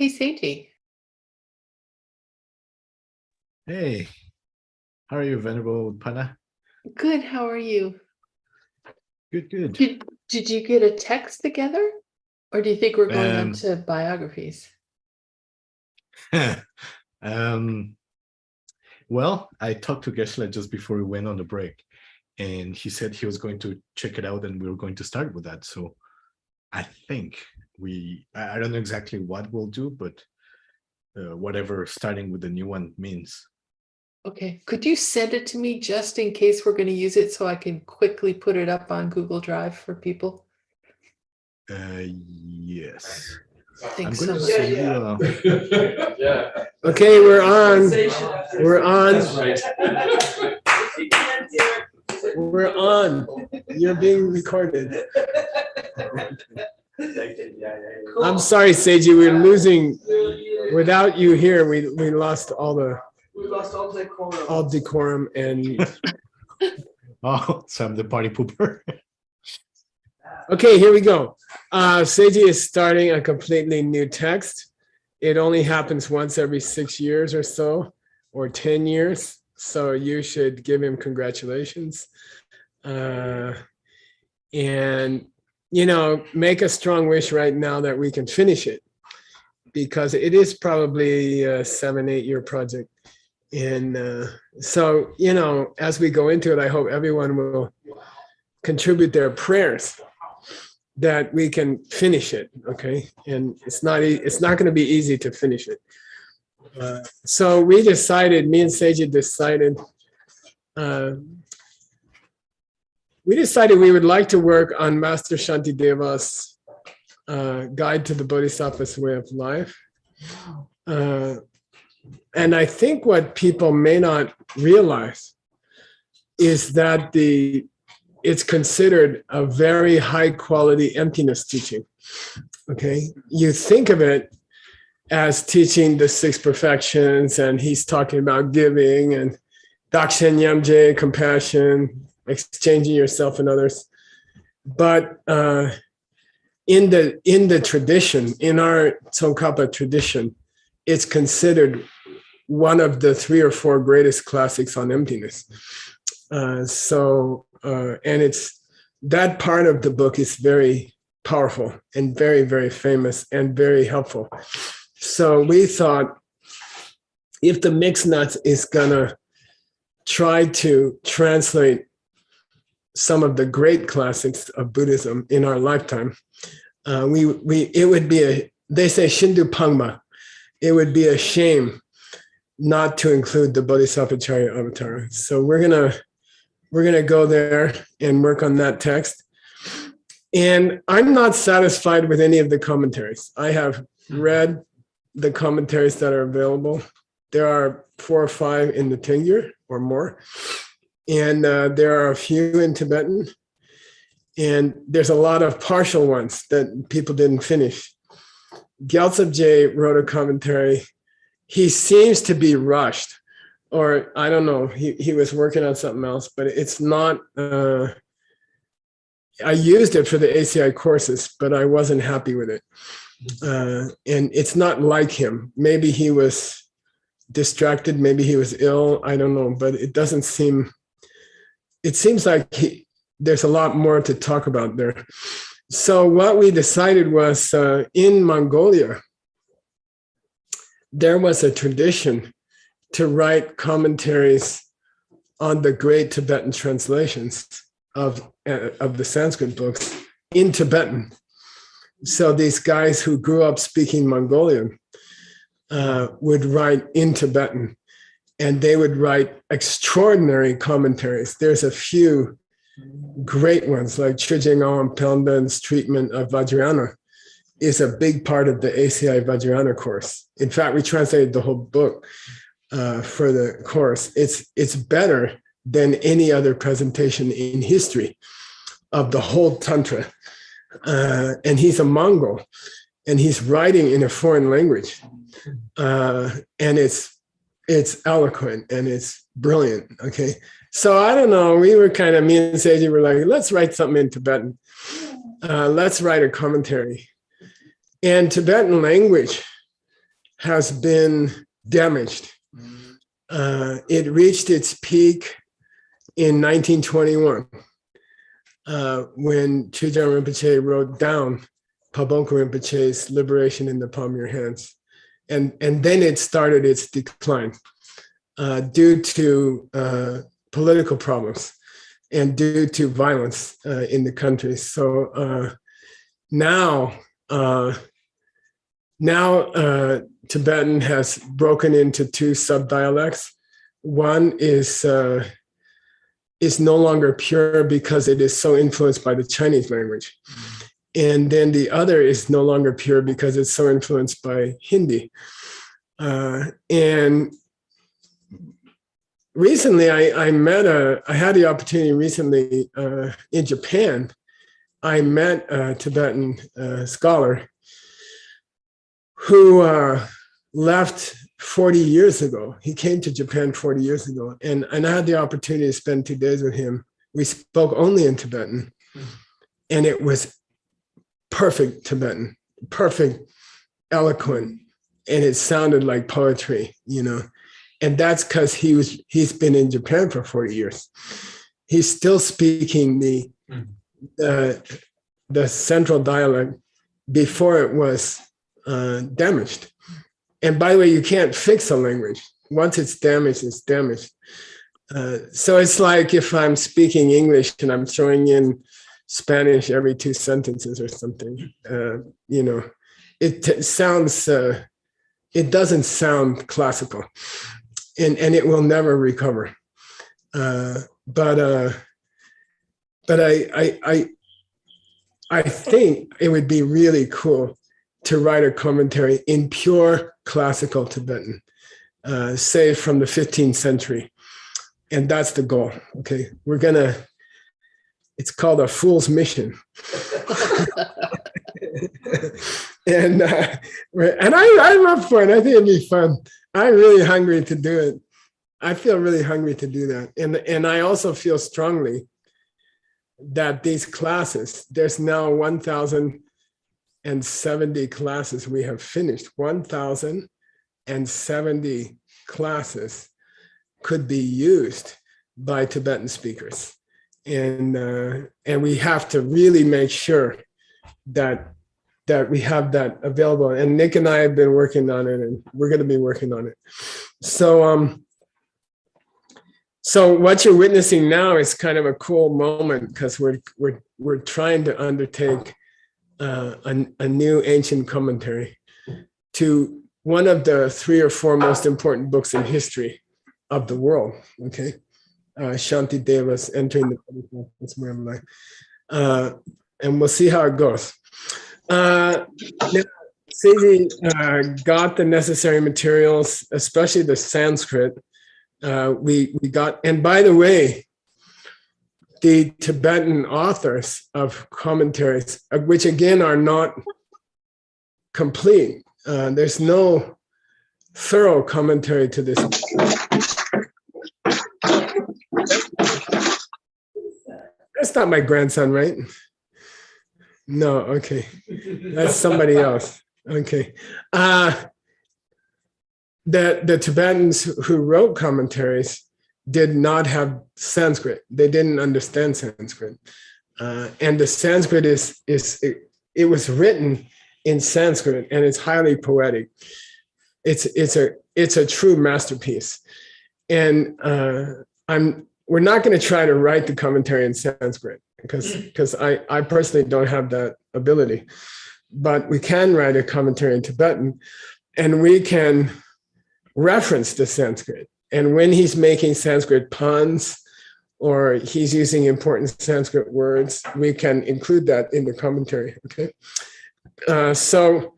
Hey, Seiji. Hey, how are you, Venerable Pana? Good. How are you? Good, good. Did you get a text together? Or do you think we're going on Um, to biographies? um, well, I talked to Geshe just before we went on the break, and he said he was going to check it out, and we were going to start with that. So I think I don't know exactly what we'll do, but whatever starting with the new one means. Okay. Could you send it to me just in case we're going to use it so I can quickly put it up on Google Drive for people? Yes. I'm Thanks going so to much. send you a. Yeah. Okay, we're on. We're on. We're on. You're being recorded. I'm sorry, Seiji. We're losing. Without you here, we lost all decorum and. Oh, so I'm the party pooper. Okay, here we go. Seiji is starting a completely new text. It only happens once every 6 years or so, or 10 years. So you should give him congratulations. And, make a strong wish right now that we can finish it, because it is probably a 7-8 year project. And so, as we go into it, I hope everyone will contribute their prayers that we can finish it. Okay. And it's not going to be easy to finish it. So me and Seiji decided, we would like to work on Master Shantideva's Guide to the Bodhisattvas Way of Life. And I think what people may not realize is that it's considered a very high quality emptiness teaching. Okay. You think of it as teaching the 6 perfections, and he's talking about giving and dakshen yamje, compassion, exchanging yourself and others. But in the tradition, in our Tsongkhapa tradition, it's considered one of the 3 or 4 greatest classics on emptiness. And it's that part of the book is very powerful and very, very famous and very helpful. So we thought, if the Mixed Nuts is gonna try to translate some of the great classics of Buddhism in our lifetime, it would be they say Shindu Pangma, it would be a shame not to include the Bodhisattvacharya Avatar. So we're gonna go there and work on that text. And I'm not satisfied with any of the commentaries. I have read the commentaries that are available. There are 4 or 5 in the Tengyur or more. And there are a few in Tibetan. And there's a lot of partial ones that people didn't finish. Gyaltsab Je wrote a commentary. He seems to be rushed, or I don't know, he was working on something else, but it's not, I used it for the ACI courses, but I wasn't happy with it. And it's not like him. Maybe he was distracted, maybe he was ill, I don't know, but it seems like there's a lot more to talk about there. So what we decided was, in Mongolia, there was a tradition to write commentaries on the great Tibetan translations of the Sanskrit books in Tibetan. So these guys who grew up speaking Mongolian would write in Tibetan, and they would write extraordinary commentaries. There's a few great ones, like Chujing Aum Pelnben's treatment of Vajrayana is a big part of the ACI Vajrayana course. In fact, we translated the whole book for the course. It's better than any other presentation in history of the whole Tantra. And he's a Mongol, and he's writing in a foreign language. And it's eloquent and it's brilliant. Okay. So I don't know, me and Seiji were like, let's write something in Tibetan. Let's write a commentary. And Tibetan language has been damaged. It reached its peak in 1921 when Chögyam Rinpoche wrote down Pabonko Rinpoche's Liberation in the Palm of Your Hands. And then it started its decline due to political problems and due to violence in the country. So now Tibetan has broken into two subdialects. One is no longer pure because it is so influenced by the Chinese language. And then the other is no longer pure because it's so influenced by Hindi. And recently, I had the opportunity recently in Japan. I met a Tibetan scholar who left 40 years ago. He came to Japan 40 years ago, and I had the opportunity to spend 2 days with him. We spoke only in Tibetan, and it was perfect Tibetan, perfect, eloquent, and it sounded like poetry, you know. And that's because he's been in Japan for 40 years. He's still speaking the central dialect before it was damaged. And by the way, you can't fix a language. Once it's damaged, it's damaged. So it's like if I'm speaking English and I'm throwing in Spanish every 2 sentences or something, you know, it sounds, it doesn't sound classical, and it will never recover. But I think it would be really cool to write a commentary in pure classical Tibetan, say from the 15th century. And that's the goal, okay? It's called a fool's mission. and I'm up for it. I think it'd be fun. I'm really hungry to do it. I feel really hungry to do that. And I also feel strongly that these classes, there's now 1,070 classes we have finished. 1,070 classes could be used by Tibetan speakers. And we have to really make sure that we have that available. And Nick and I have been working on it, and we're going to be working on it. So what you're witnessing now is kind of a cool moment because we're trying to undertake a new ancient commentary to one of the 3 or 4 most important books in history of the world. Okay, Shanti Deva's Entering the Bodhisattvas Way of Life, and we'll see how it goes. Seiji got the necessary materials, especially the Sanskrit. We got, and by the way, the Tibetan authors of commentaries, which again are not complete. There's no thorough commentary to this. That's not my grandson, right? No, okay. That's somebody else. Okay. The Tibetans who wrote commentaries did not have Sanskrit. They didn't understand Sanskrit. And the Sanskrit it was written in Sanskrit, and it's highly poetic. It's a true masterpiece. And we're not going to try to write the commentary in Sanskrit because I personally don't have that ability. But we can write a commentary in Tibetan, and we can reference the Sanskrit. And when he's making Sanskrit puns or he's using important Sanskrit words, we can include that in the commentary, okay? So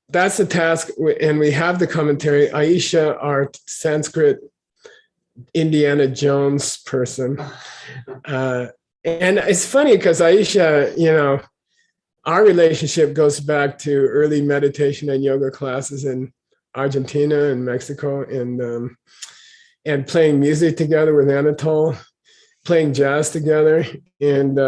that's the task, and we have the commentary. Aisha, our Sanskrit Indiana Jones person. And it's funny because Aisha, you know, our relationship goes back to early meditation and yoga classes in Argentina and Mexico, and playing music together with Anatole, playing jazz together. And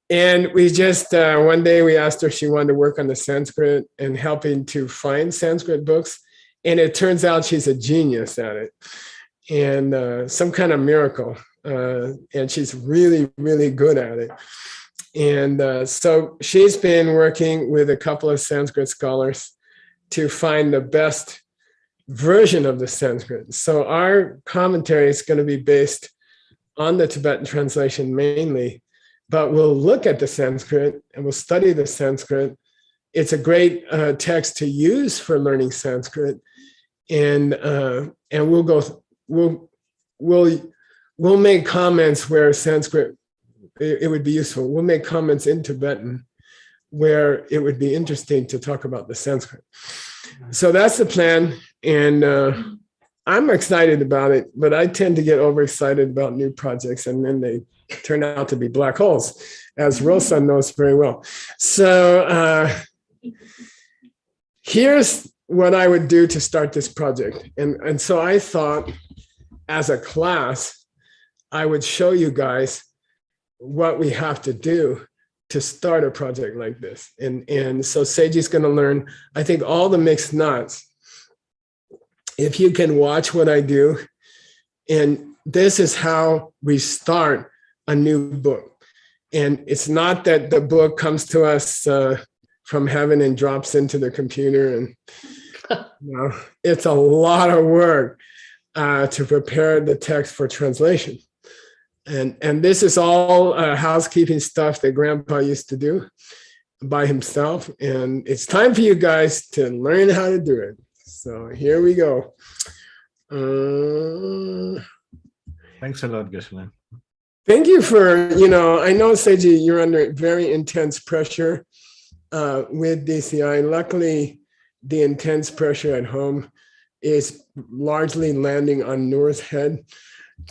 And we just, one day we asked her if she wanted to work on the Sanskrit and helping to find Sanskrit books. And it turns out she's a genius at it, and some kind of miracle. And she's really, really good at it. And so she's been working with a couple of Sanskrit scholars to find the best version of the Sanskrit. So our commentary is going to be based on the Tibetan translation mainly, but we'll look at the Sanskrit and we'll study the Sanskrit. It's a great text to use for learning Sanskrit, and we'll make comments where Sanskrit it would be useful. We'll make comments in Tibetan where it would be interesting to talk about the Sanskrit. So that's the plan, and I'm excited about it, but I tend to get overexcited about new projects, and then they turn out to be black holes, as Rosa knows very well. So here's what I would do to start this project. And so I thought, as a class, I would show you guys what we have to do to start a project like this. And so Seiji's going to learn, I think, all the mixed knots. If you can watch what I do, and this is how we start a new book. And it's not that the book comes to us from heaven and drops into the computer. And it's a lot of work to prepare the text for translation. And this is all housekeeping stuff that Grandpa used to do by himself. And it's time for you guys to learn how to do it. So here we go. Thanks a lot, Geshe. Thank you for, I know, Seiji, you're under very intense pressure with DCI. Luckily, the intense pressure at home is largely landing on Noor's head.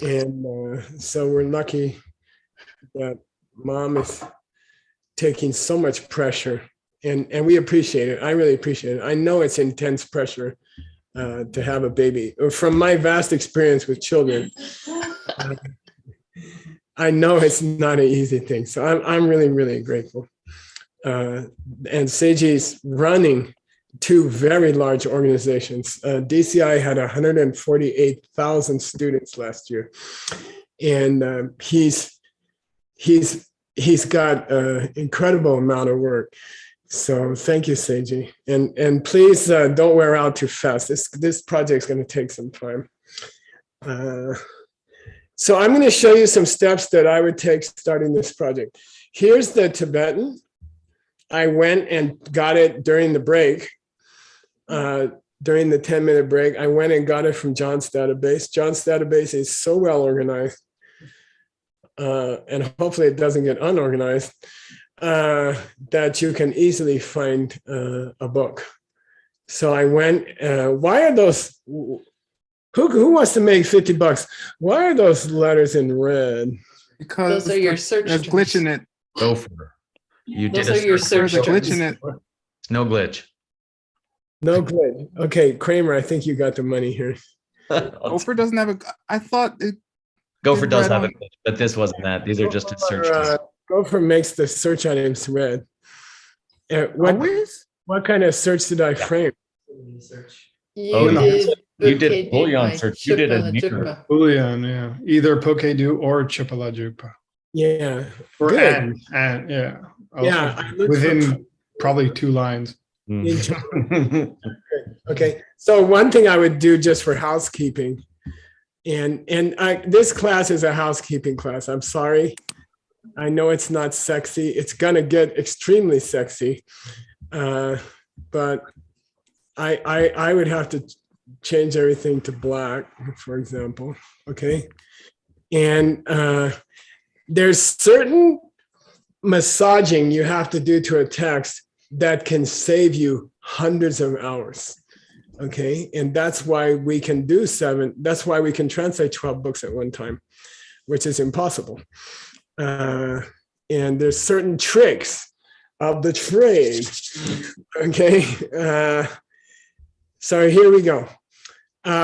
And so we're lucky that Mom is taking so much pressure, and we appreciate it. I really appreciate it. I know it's intense pressure to have a baby. From my vast experience with children, I know it's not an easy thing. So I'm really, really grateful. And Seiji's running two very large organizations. DCI had 148,000 students last year, and he's got an incredible amount of work. So thank you, Seiji, and please don't wear out too fast. This project's going to take some time. So I'm going to show you some steps that I would take starting this project. Here's the Tibetan. I went and got it during the break. During the 10-minute break, I went and got it from John's database. John's database is so well organized, and hopefully it doesn't get unorganized, that you can easily find a book. So I went, why are those, who wants to make $50? Why are those letters in red? Because Those are your search there's glitch in it. Go for it. You Those did are your search. search There's a glitch terms. in it. It's no glitch. No good. Okay, Kramer, I think you got the money here. Gopher doesn't have a. I thought it. Gopher does red have a on- glitch, but this wasn't that. These are just its search keys. Gopher makes the search items red. Always. What kind of search did I frame? Oh, you did Bouquet Bouillon by search. You did a Chupa near- Lajukpa. Boolean, yeah. Either Pokedu or Chipalajupa. Yeah. Or Good. and yeah. Also Yeah, I looked within probably 2 lines. Mm. Okay. So one thing I would do just for housekeeping, and this class is a housekeeping class. I'm sorry. I know it's not sexy. It's gonna get extremely sexy, but I would have to change everything to black, for example. Okay, and there's certain massaging you have to do to a text that can save you hundreds of hours. Okay, and that's why we can do 7. That's why we can translate 12 books at one time, which is impossible. And there's certain tricks of the trade. Okay, so here we go.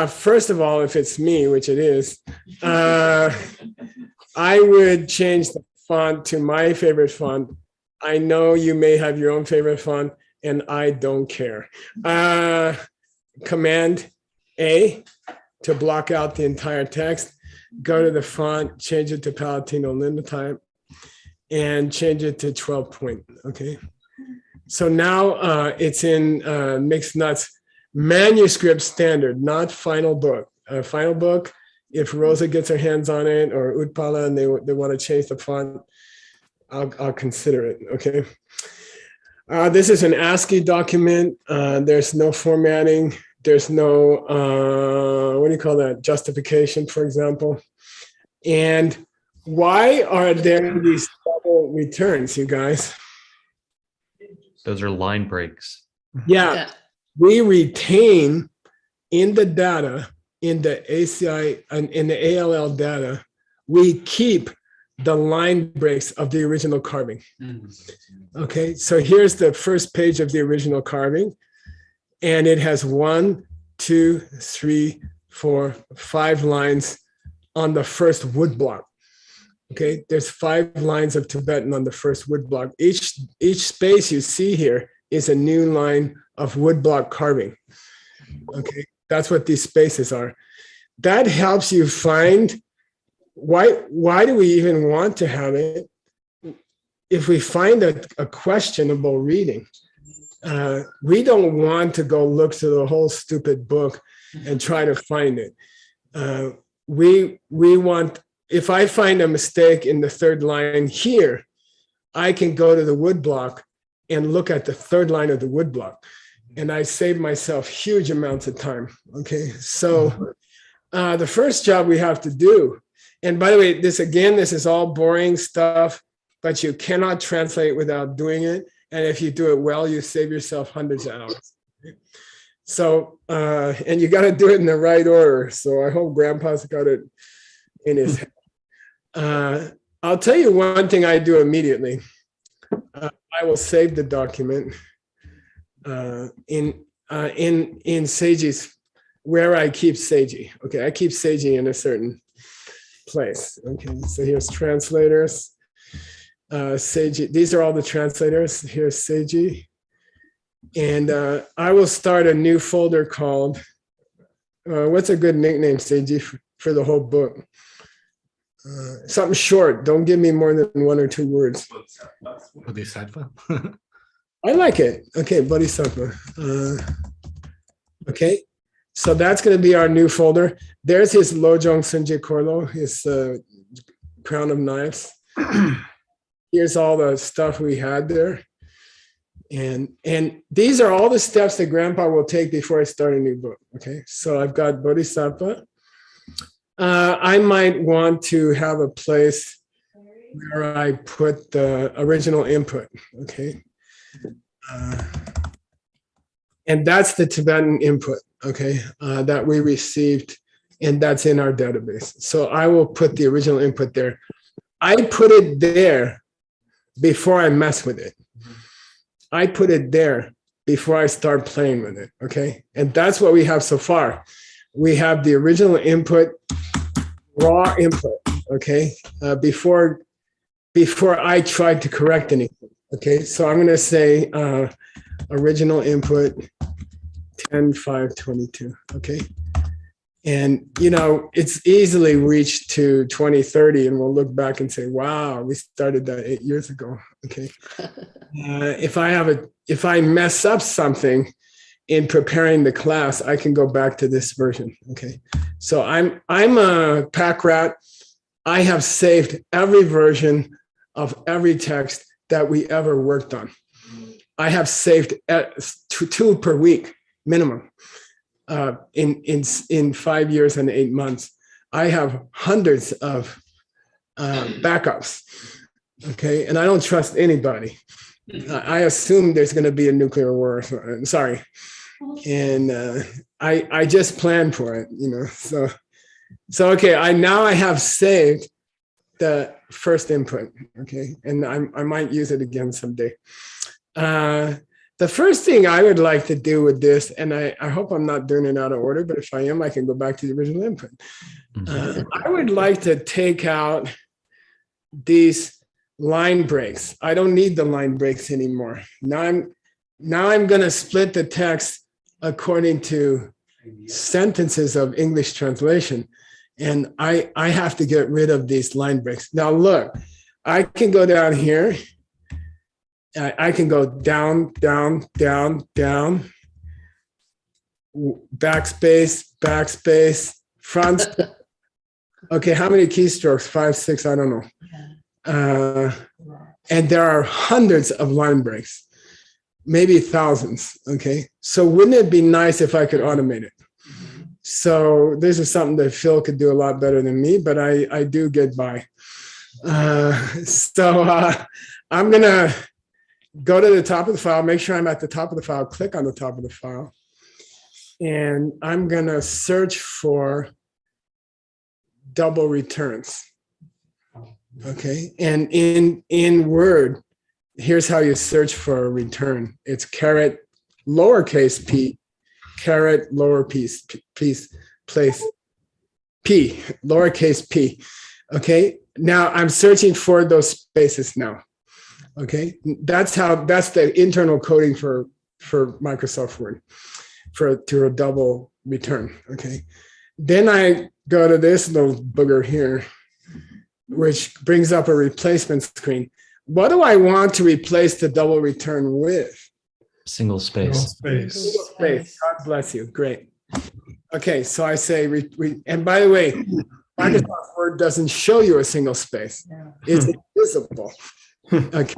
First of all, if it's me, which it is, I would change the font to my favorite font. I know you may have your own favorite font, and I don't care. Command A to block out the entire text. Go to the font, change it to Palatino Linotype, and change it to 12 point. Okay. So now it's in Mixed Nuts manuscript standard, not final book. Final book, if Rosa gets her hands on it or Utpala and they want to change the font, I'll consider it. Okay. This is an ASCII document. There's no formatting. There's no, what do you call that? Justification, for example. And why are there these double returns, you guys? Those are line breaks. Yeah. We retain in the data, in the ACI and in the ALL data, we keep the line breaks of the original carving. Okay, so here's the first page of the original carving, and it has 1, 2, 3, 4, 5 lines on the first wood block. Okay, there's 5 lines of Tibetan on the first wood block. Each space you see here is a new line of wood block carving. Okay, that's what these spaces are. That helps you find why do we even want to have it if we find a questionable reading. We don't want to go look through the whole stupid book and try to find it. We want, if I find a mistake in the third line here, I can go to the wood block and look at the third line of the wood block. And I save myself huge amounts of time. Okay, so the first job we have to do, and by the way, this is all boring stuff, but you cannot translate without doing it. And if you do it well, you save yourself hundreds of hours. So, and you got to do it in the right order. So I hope Grandpa's got it in his head. I'll tell you one thing I do immediately. I will save the document in Seiji's, where I keep Seiji. Okay, I keep Seiji in a certain place. Okay, so here's translators. Seiji, these are all the translators. Here's Seiji. And I will start a new folder called, what's a good nickname, Seiji, for the whole book? Something short. Don't give me more than 1 or 2 words. Bodhisattva. I like it. Okay, Bodhisattva. Okay, so that's going to be our new folder. There's his Lojong Senje Korlo, his crown of knives. Here's all the stuff we had there. And these are all the steps that Grandpa will take before I start a new book. Okay, so I've got Bodhisattva. I might want to have a place where I put the original input. Okay. And that's the Tibetan input, okay, that we received, and that's in our database. So I will put the original input there. I put it there before I mess with it. I put it there before I start playing with it, okay? And that's what we have so far. We have the original input, raw input, okay, before I tried to correct anything. Okay, so I'm going to say original input 10/5/22. Okay, and you know it's easily reached to 2030, and we'll look back and say, "Wow, we started that 8 years ago." Okay, if I mess up something in preparing the class, I can go back to this version. Okay, so I'm a pack rat. I have saved every version of every text that we ever worked on. I have saved 2 per week minimum in 5 years and 8 months. I have hundreds of backups. Okay, and I don't trust anybody. I assume there's going to be a nuclear war. Sorry, and I just plan for it. You know, so okay. I have saved the first input, okay, and I might use it again someday. The first thing I would like to do with this, and I hope I'm not doing it out of order, but if I am, I can go back to the original input. I would like to take out these line breaks. I don't need the line breaks anymore. Now I'm going to split the text according to sentences of English translation. And I have to get rid of these line breaks. Now look, I can go down here. I can go down, down, down, down, backspace, backspace, front. Okay, how many keystrokes? 5, 6, I don't know. And there are hundreds of line breaks, maybe thousands. Okay, so wouldn't it be nice if I could automate it? So this is something that Phil could do a lot better than me, but I do get by. I'm gonna go to the top of the file, make sure I'm at the top of the file, click on the top of the file, and I'm gonna search for double returns. Okay, and in Word, here's how you search for a return. It's caret lowercase p, caret lowercase place p, lowercase p. Okay, now I'm searching for those spaces now. Okay, that's the internal coding for Microsoft Word to a double return. Okay, then I go to this little booger here, which brings up a replacement screen. What do I want to replace the double return with? Single space. Single space. God bless you. Great. Okay, so I say, and by the way, Microsoft Word doesn't show you a single space. It's invisible. Okay.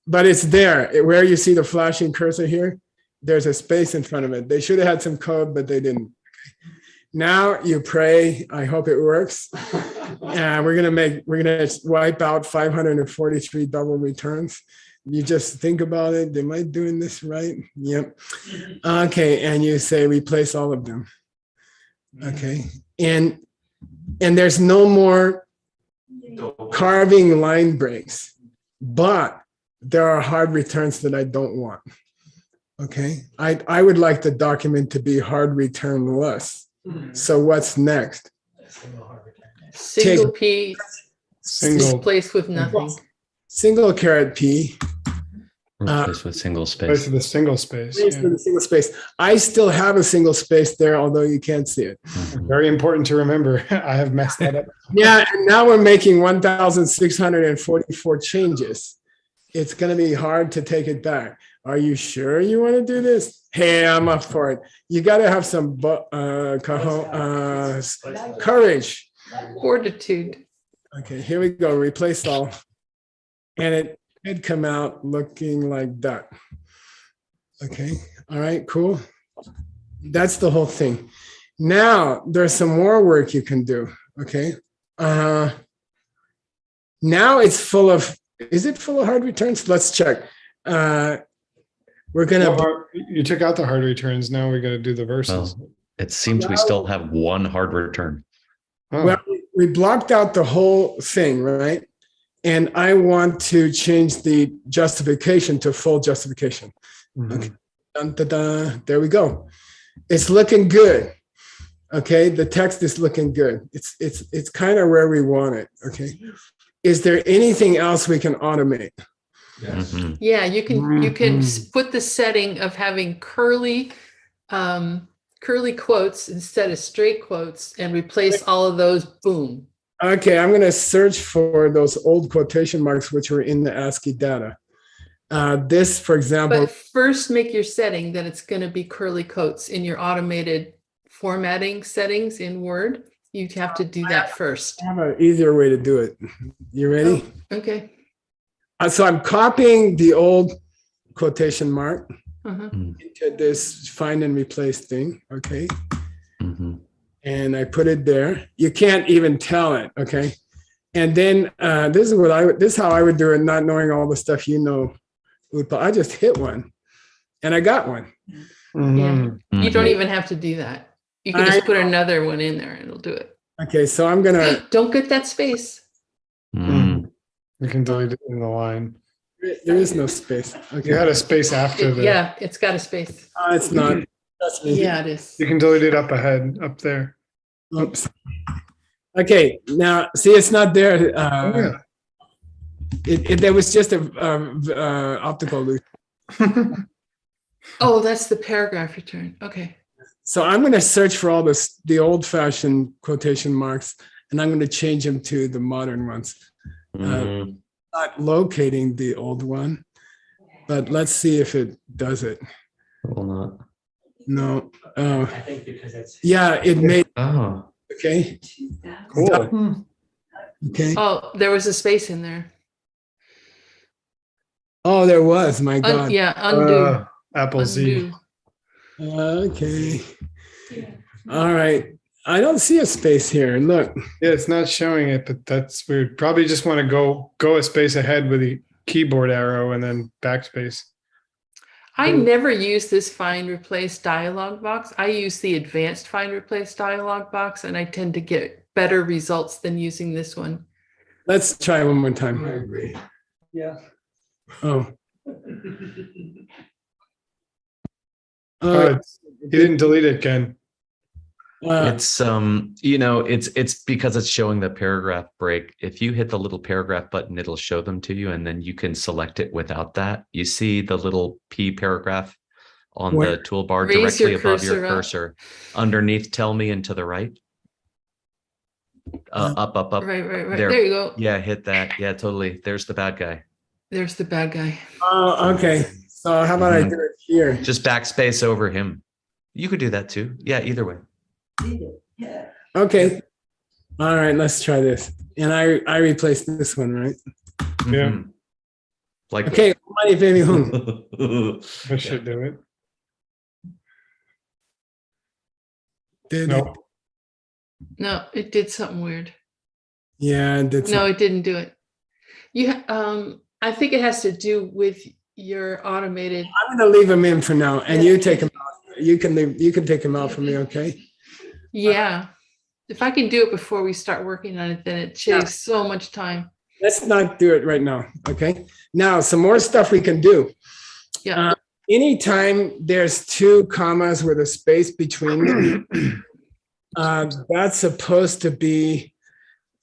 But it's there. Where you see the flashing cursor here, there's a space in front of it. They should have had some code, but they didn't. Okay. Now you pray. I hope it works. We're gonna wipe out 543 double returns. You just think about it. Am I doing this right? Yep. Okay, and you say replace all of them. Okay, and there's no more carving line breaks, but there are hard returns that I don't want. Okay, I would like the document to be hard returnless. So what's next? Single P, Single. replaced with nothing. Single caret P. Replaced with single Place space. of the single space. Place with a single space. I still have a single space there, although you can't see it. Very important to remember. I have messed that up. Yeah, and now we're making 1,644 changes. It's going to be hard to take it back. Are you sure you want to do this? Hey, I'm up for it. You got to have some courage. Fortitude. Okay, here we go. Replace all. And it did come out looking like that. Okay, all right, cool. That's the whole thing. Now, there's some more work you can do, okay? Now it's full of, is it full of hard returns? Let's check. We're gonna. You took out the hard returns. Now we got to do the verses. Well, it seems we still have one hard return. Oh. Well, we blocked out the whole thing, right? And I want to change the justification to full justification. Mhm. Okay. Dun, dun, dun. There we go. It's looking good. Okay, the text is looking good. It's kind of where we want it. Okay. Is there anything else we can automate? Mhm. Yeah, you can put the setting of having curly quotes instead of straight quotes and replace all of those. Boom. Okay, I'm going to search for those old quotation marks which were in the ASCII data. This, for example. But first make your setting that it's going to be curly quotes in your automated formatting settings in Word. You have to do that first. I have an easier way to do it. You ready? Oh, okay. So I'm copying the old quotation mark Uh-huh. into this find and replace thing. Okay. Mhm. And I put it there. You can't even tell it. Okay. And then this is how I would do it, not knowing all the stuff you know, Utpal. I just hit one and I got one. Mhm. You don't even have to do that. You can just put another one in there and it'll do it. Okay. So I'm going to, Don't get that space. Mm. You can delete it in the line. there is no space. Okay. You had a space after the. Yeah, it's got a space. It's not. Trust me. Yeah, it is. You can delete it up ahead, up there. Oops. Okay, now see, it's not there. Yeah. There was just a optical illusion. Oh, that's the paragraph return. Okay. So I'm going to search for all the old-fashioned quotation marks, and I'm going to change them to the modern ones. Mhm. Not locating the old one, but let's see if it does it. Will not. No. Oh. Yeah, it made. Oh. Okay. Cool. Okay. Oh, there was a space in there. Oh, there was. My God. Yeah, undo. Apple Z. Undo. Okay. All right. I don't see a space here. Look. Yeah, it's not showing it, but that's weird. Probably just want to go a space ahead with the keyboard arrow and then backspace. I never use this find replace dialog box. I use the advanced find replace dialog box, and I tend to get better results than using this one. Let's try one more time. I agree. Yeah. Oh. You didn't delete it, Ken. It's it's because it's showing the paragraph break. If you hit the little paragraph button, it'll show them to you, and then you can select it without that. You see the little P paragraph on the toolbar Raise directly your above your cursor up. cursor, underneath tell me and to the right. Up. Right. There. There you go. Yeah, hit that. Yeah, totally. There's the bad guy. There's the bad guy. Oh, okay. So how about I do it here? Just backspace over him. You could do that too. Yeah, either way. Yeah. Okay. All right, let's try this. And I replaced this one, right? Yeah. Mhm. Like Okay, money baby home. I should do it. Did No. No, it did something weird. Yeah, it did No, something. it didn't do it. I think it has to do with your automated. I'm gonna leave them in for now, and you take them out. You can leave. You can take them out for me, okay? Yeah. If I can do it before we start working on it, then it saves so much time. Let's not do it right now, okay? Now, some more stuff we can do. Yeah. Anytime there's two commas with a space between them, that's supposed to be.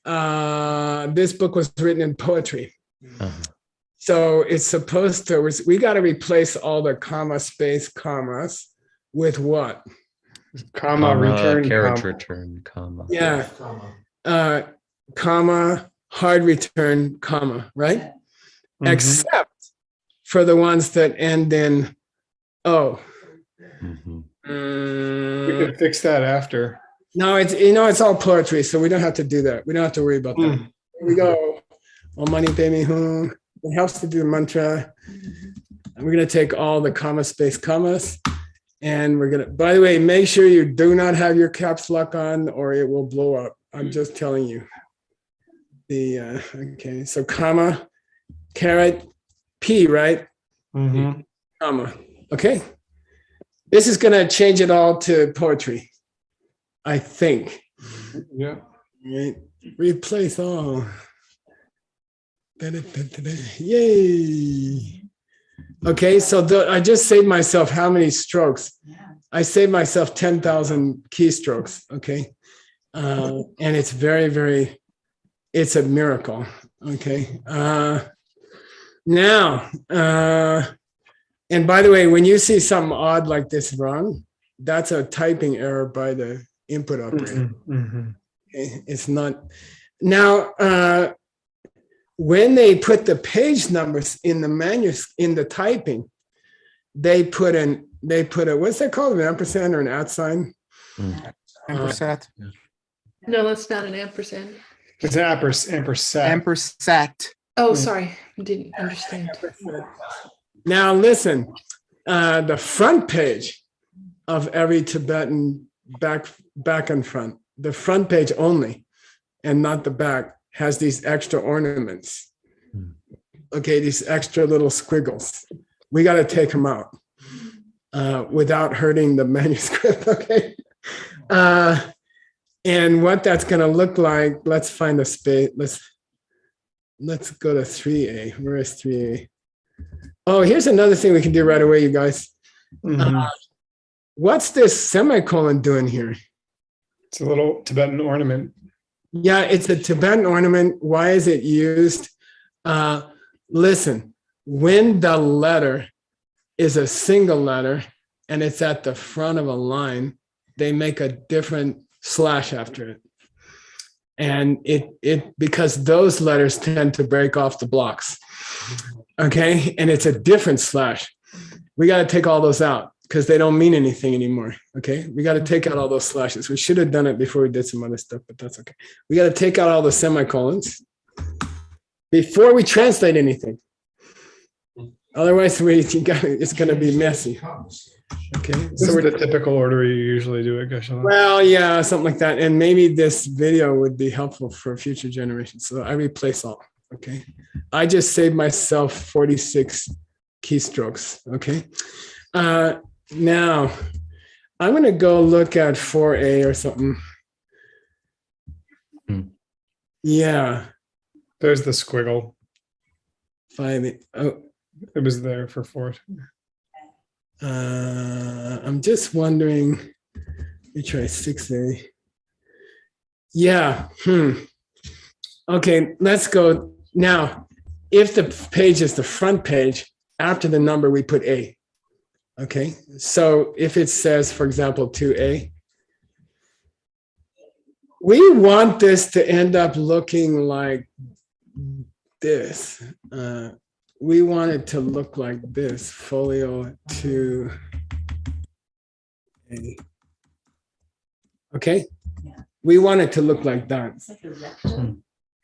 This book was written in poetry. So it's supposed to, we got to replace all the comma space commas with what? Comma, return, carriage comma. return, comma. Yeah. Comma, hard return, comma, right? Mhm. Except for the ones that end in O. Mhm. We could fix that after. No, it's all poetry, so we don't have to do that. We don't have to worry about that. Here we go. Om mani padme hum. It helps to do the mantra. And we're going to take all the comma space commas. And we're going to, by the way, make sure you do not have your caps lock on or it will blow up. I'm just telling you. Okay, so comma, caret, P, right? Mm-hmm. Comma. Okay. This is going to change it all to poetry, I think. Yeah. Right. Replace all. Yay. Okay, so I just saved myself how many strokes? I saved myself 10,000 keystrokes. Okay. And it's very, very, it's a miracle. Okay. Now, and by the way, when you see something odd like this wrong, that's a typing error by the input operator. Mm-hmm. Okay? It's not. Now, when they put the page numbers in the manuscript, in the typing, they put a, what's that called? An ampersand or an at sign? Ampersat. No, that's not an ampersand. It's ampersand. Ampersat. Oh, sorry. I didn't understand. Now listen, the front page of every Tibetan back and front, the front page only, and not the back, has these extra ornaments. Okay, these extra little squiggles. We got to take them out without hurting the manuscript. Okay. And what that's going to look like, let's find a space. Let's go to 3A. Where is 3A? Oh, here's another thing we can do right away, you guys. Mm-hmm. What's this semicolon doing here? It's a little Tibetan ornament. Yeah, it's a Tibetan ornament. Why is it used? Listen, when the letter is a single letter and it's at the front of a line, they make a different slash after it. And it because those letters tend to break off the blocks. Okay, and it's a different slash. We got to take all those out because they don't mean anything anymore. Okay, we got to take out all those slashes. We should have done it before we did some other stuff, but that's okay. We got to take out all the semicolons before we translate anything. Otherwise, it's going to be messy. Okay, This is the typical order you usually do it, Geshe. well, yeah, something like that. And maybe this video would be helpful for future generations. So I replace all. Okay, I just saved myself 46 keystrokes. Okay, now I'm going to go look at 4A or something. Yeah, There's the squiggle. 5A. Oh, It was there for 4. I'm just wondering. Let me try 6A. Yeah. Okay, let's go. Now, if the page is the front page, after the number, we put A. Okay, so if it says, for example, 2A, we want this to end up looking like this. We want it to look like this, folio 2A. Okay, we want it to look like that. It's like a rectangle.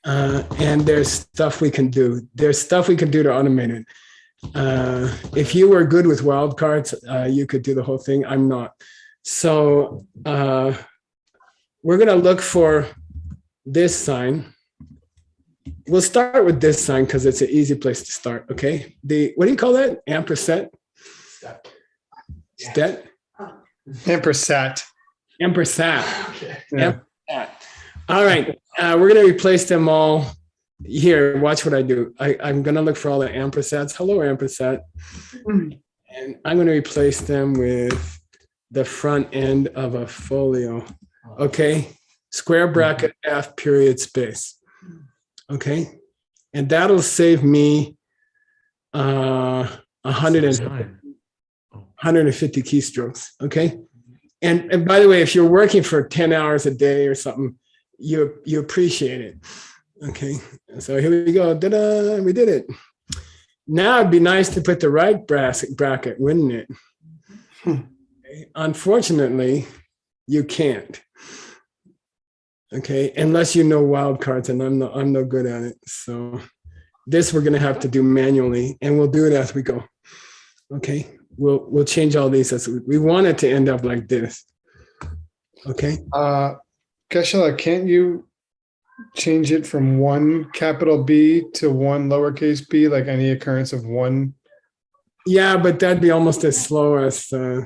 And there's stuff we can do. There's stuff we can do to automate it. If you were good with wildcards, you could do the whole thing. I'm not. So we're going to look for this sign. We'll start with this sign because it's an easy place to start. Okay. What do you call that? Ampersand? Stet? Ampersat. Ampersand. Yeah. All right. We're going to replace them all. Here, watch what I do. I'm going to look for all the ampersands. Hello, ampersand. And I'm going to replace them with the front end of a folio. Okay. Square bracket F period space. Okay. And that'll save me 150 keystrokes. Okay. And by the way, if you're working for 10 hours a day or something, you appreciate it. Okay, so here we go. Ta-da, we did it. Now it'd be nice to put the right bracket, wouldn't it? Okay. Unfortunately, you can't. Okay, unless you know wildcards, and I'm no good at it. So this we're gonna have to do manually, and we'll do it as we go. Okay, we'll change all these as we want it to end up like this. Okay. Geshe, can't you change it from 1 capital B to 1 lowercase b, like any occurrence of 1? Yeah, but that'd be almost as slow as. No,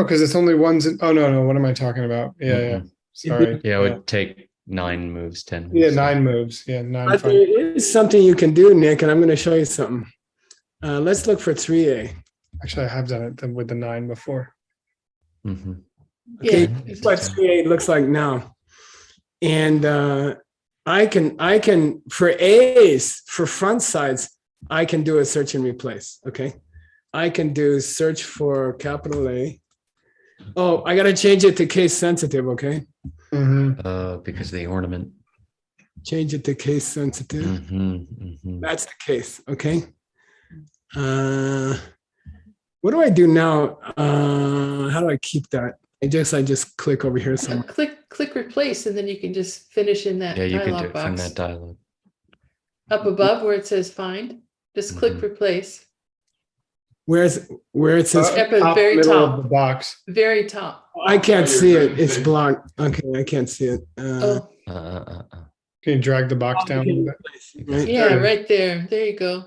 because it's only ones. Oh no, what am I talking about? Yeah. Sorry. Yeah, it would take 9 moves, 10 moves. Yeah, 9 moves. Yeah, 9. But there is something you can do, Nick, and I'm going to show you something. Let's look for 3A. Actually, I have done it with the 9 before. Mm-hmm. Okay, Yeah. that's what 3A looks like now. And I can for A's, for front sides, I can do a search and replace. Okay, I can do search for capital A. Oh, I got to change it to case sensitive. Okay, Because of the ornament. change it to case sensitive. That's the case. Okay. What do I do now? How do I keep that? I just click over here somewhere. Click replace, and then you can just finish in that Yeah, you can do dialog it from box. that dialog. Up above where it says find, just click replace. Where it says At the Top very middle top. of the box. Very top. I can't see it. It's blocked. Okay, I can't see it. Oh, Can you drag the box down a little bit? Right? yeah, right there. There you go.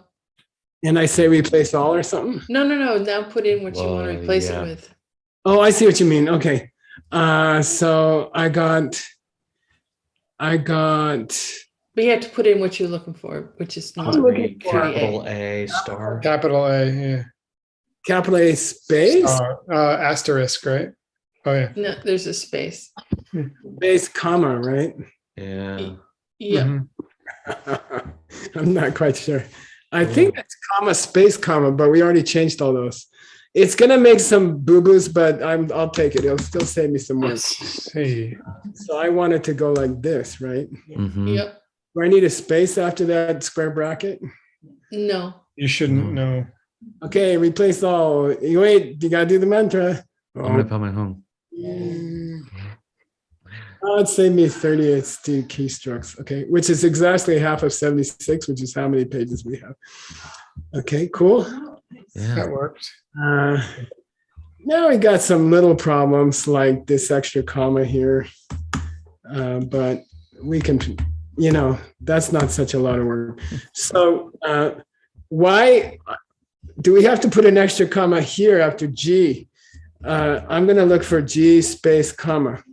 And I say replace all or something. No. Now put in what you want to Well, replace yeah. it with. Oh, I see what you mean. Okay. So I got. But you have to put in what you're looking for, which is not I'm looking for- Capital A star. Capital A, yeah. Capital A space, Asterisk, right? Oh yeah. No, there's a space. space, comma, right? Yeah. Yeah. Mhm. I'm not quite sure. I think it's comma, space, comma, but we already changed all those. It's gonna make some boo-boos, but I'll take it. It'll still save me some work. See, So I want it to go like this, right? Mhm. Yep. Do I need a space after that square bracket? No. you shouldn't know. Okay, replace all. You wait, you gotta do the mantra. I'm gonna put my home. Oh, it saved me 38 keystrokes. Okay, which is exactly half of 76, which is how many pages we have. Okay, cool. Yeah. That worked. Now we got some little problems like this extra comma here, but we can, that's not such a lot of work. So why do we have to put an extra comma here after G? I'm going to look for G space comma.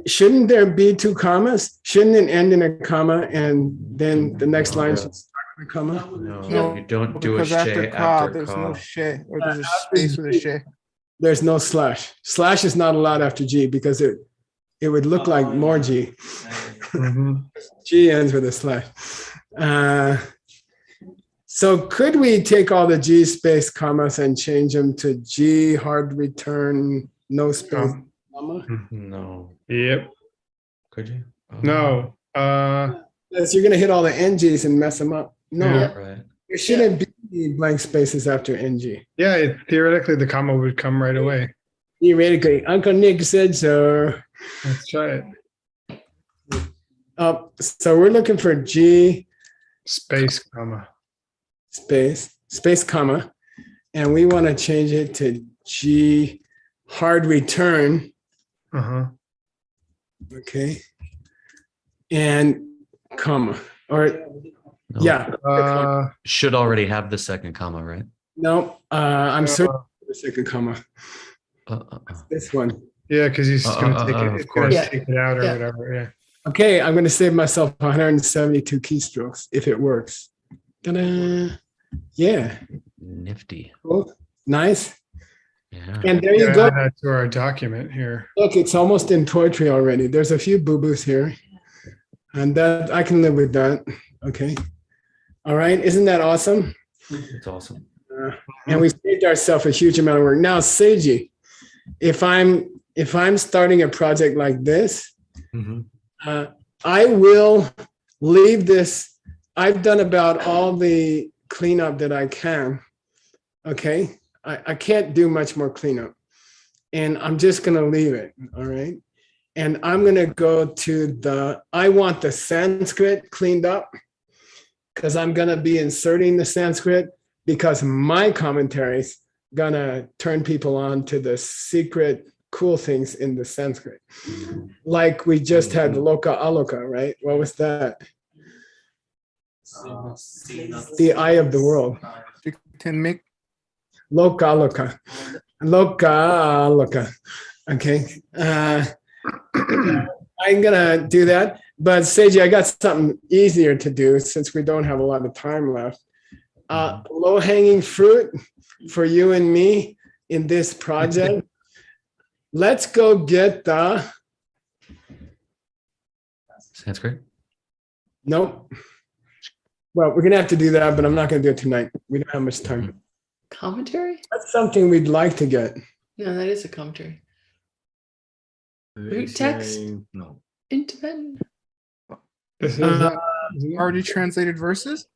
Shouldn't there be two commas? Shouldn't it end in a comma and then the next line should start with a comma? No, you don't do a Because after she ka, after there's no ka. she, or there's a space with a she. There's no slash. Slash is not allowed after G because it would look like more G. Mhm. G ends with a slash. So could we take all the G space commas and change them to G hard return, no space comma? No. Yep. Could you? Oh, No. Because you're going to hit all the NGs and mess them up. No, Yeah. Right. there shouldn't be blank spaces after NG. Yeah, theoretically, the comma would come right away. Theoretically, Uncle Nick said so. Let's try it. So we're looking for G Space, comma. space comma, and we want to change it to G hard return. Uh-huh. Okay. And comma, or No. yeah. Should already have the second comma, right? No, I'm searching for the second comma. This one. Yeah, because he's going to take it. Of It's going course. to take it out or Yeah. whatever. Yeah. Okay, I'm going to save myself 172 keystrokes if it works. Ta-da. Yeah, Nifty. cool. Nice. Yeah. And there you Yeah, go. add that to our document here. Look, it's almost in poetry already. There's a few boo-boos here. And that I can live with that. Okay. All right. Isn't that awesome? It's awesome. And we saved ourselves a huge amount of work. Now, Seiji, if I'm starting a project like this, Mhm. I will leave this. I've done about all the cleanup that I can. Okay. I can't do much more cleanup. And I'm just going to leave it. All right. And I'm going to go to I want the Sanskrit cleaned up because I'm going to be inserting the Sanskrit because my commentaries going to turn people on to the secret cool things in the Sanskrit. Like we just had Loka Aloka, right? What was that? The eye of the world. You can make Loka Aloka. Loka Aloka. Okay. I'm gonna do that. But Seiji, I got something easier to do since we don't have a lot of time left. Low-hanging fruit for you and me in this project. Let's go get the Sanskrit. nope. Well, we're gonna have to do that, but I'm not gonna do it tonight. We don't have much time. Commentary? That's something we'd like to get. No, that is a commentary. They Text? say no. In Tibetan. This is already translated verses.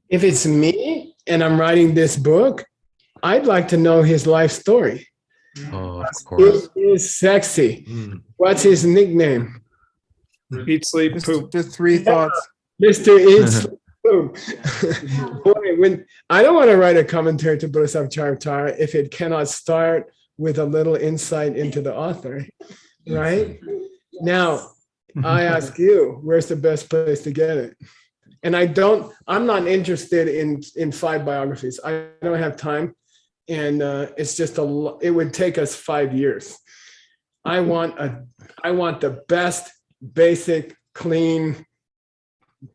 If it's me and I'm writing this book, I'd like to know his life story. Oh, of course. It is sexy. Mm. What's his nickname? eat, sleep, Just poop. the three thoughts. Mr. Eats. Boom. Boy, when I don't want to write a commentary to Bodhisattvas Chariptara if it cannot start with a little insight into the author, right? Now, I ask you, where's the best place to get it? And I'm not interested in 5 biographies. I don't have time. And it's just it would take us 5 years. I want the best, basic, clean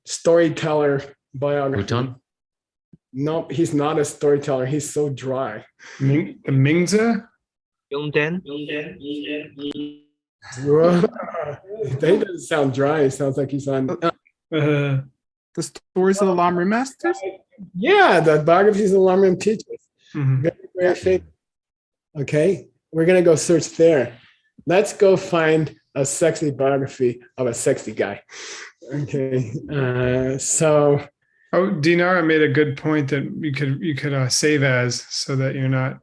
storyteller biography. Bhutan? Nope, he's not a storyteller. He's so dry. The Mingza? Whoa. That doesn't sound dry. It sounds like he's on. Uh, The stories of the Lamrim masters. Yeah, the biographies of the Lamrim teachers. mhm. Very, very famous. Okay, we're gonna go search there. Let's go find a sexy biography of a sexy guy. Okay, so Oh, Dinara made a good point that you could save as, so that you're not